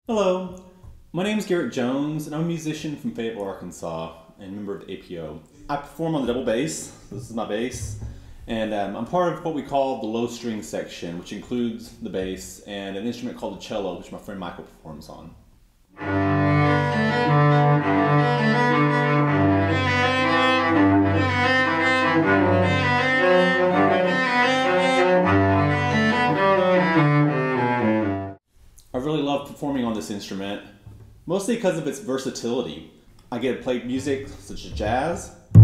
Hello, my name is Garrett Jones, and I'm a musician from Fayetteville, Arkansas, and member of the APO. I perform on the double bass. This is my bass, and I'm part of what we call the low string section, which includes the bass and an instrument called the cello, which my friend Michael performs on. I really love performing on this instrument, mostly because of its versatility. I get to play music such as jazz, I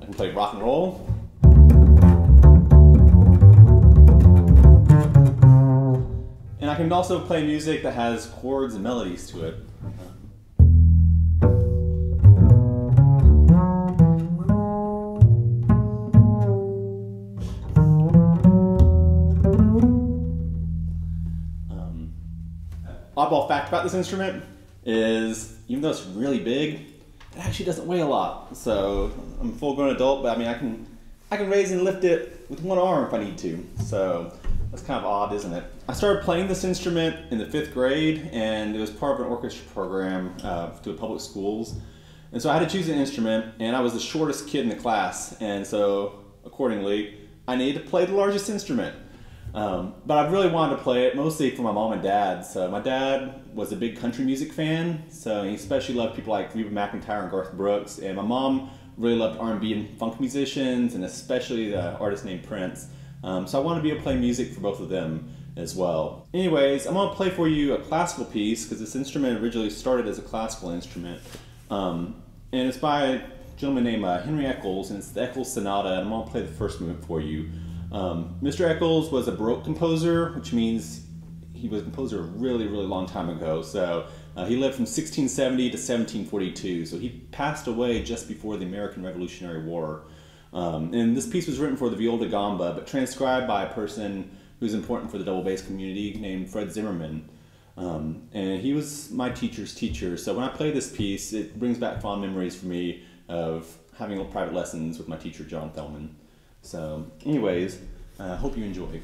can play rock and roll, and I can also play music that has chords and melodies to it. Oddball fact about this instrument is, even though it's really big, it actually doesn't weigh a lot. So I'm a full-grown adult, but I mean, I can raise and lift it with one arm if I need to. So that's kind of odd, isn't it? I started playing this instrument in the 5th grade, and it was part of an orchestra program through public schools. And so I had to choose an instrument, and I was the shortest kid in the class, and so accordingly, I needed to play the largest instrument. But I really wanted to play it mostly for my mom and dad. So my dad was a big country music fan, so he especially loved people like Reba McEntire and Garth Brooks. And my mom really loved R&B and funk musicians, and especially the artist named Prince. So I wanted to be able to play music for both of them as well. Anyways, I'm going to play for you a classical piece, because this instrument originally started as a classical instrument. And it's by a gentleman named Henry Eccles, and it's the Eccles Sonata, and I'm going to play the first movement for you. Mr. Eccles was a Baroque composer, which means he was a composer a really long time ago. So he lived from 1670 to 1742, so he passed away just before the American Revolutionary War. And this piece was written for the viola da gamba, but transcribed by a person who's important for the double bass community named Fred Zimmerman. And he was my teacher's teacher, so when I play this piece, it brings back fond memories for me of having private lessons with my teacher, John Fellman. So, anyways, hope you enjoy.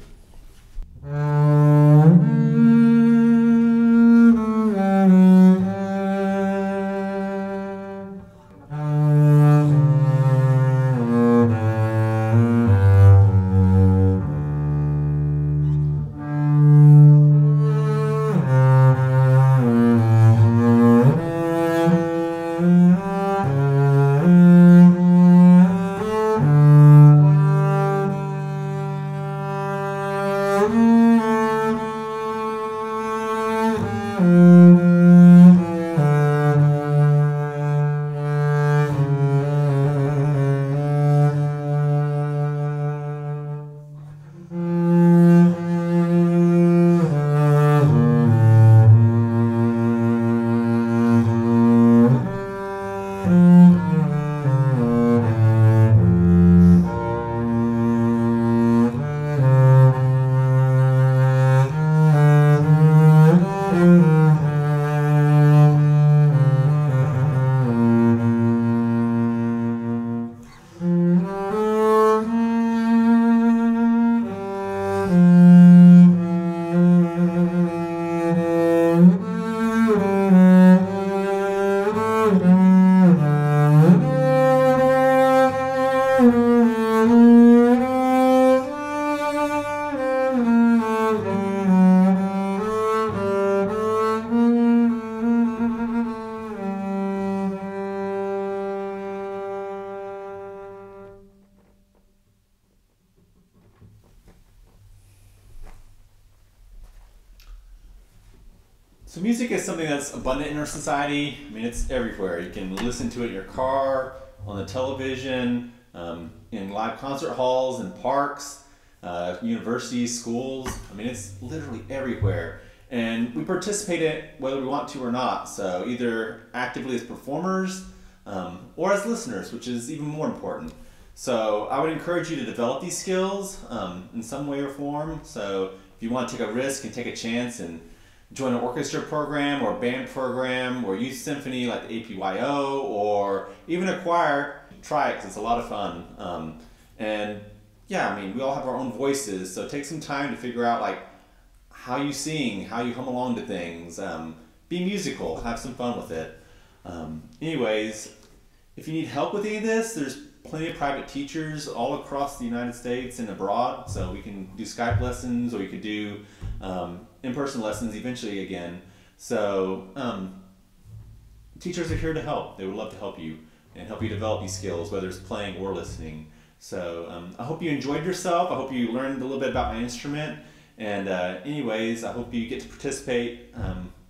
So music is something that's abundant in our society. I mean, it's everywhere. You can listen to it in your car, on the television, in live concert halls, in parks, universities, schools. I mean, it's literally everywhere. And we participate in it whether we want to or not. So either actively as performers or as listeners, which is even more important. So I would encourage you to develop these skills in some way or form. So if you want to take a risk and take a chance and join an orchestra program or a band program or youth symphony like the APYO or even a choir, try it because it's a lot of fun. And yeah, I mean, we all have our own voices, so take some time to figure out like how you sing, how you hum along to things. Be musical, have some fun with it. Anyways, if you need help with any of this, there's plenty of private teachers all across the United States and abroad, so we can do Skype lessons, or you could do in-person lessons eventually again. So teachers are here to help. They would love to help you and help you develop these skills, whether it's playing or listening. So I hope you enjoyed yourself. I hope you learned a little bit about my instrument. And anyways, I hope you get to participate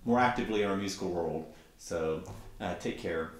more actively in our musical world. So take care.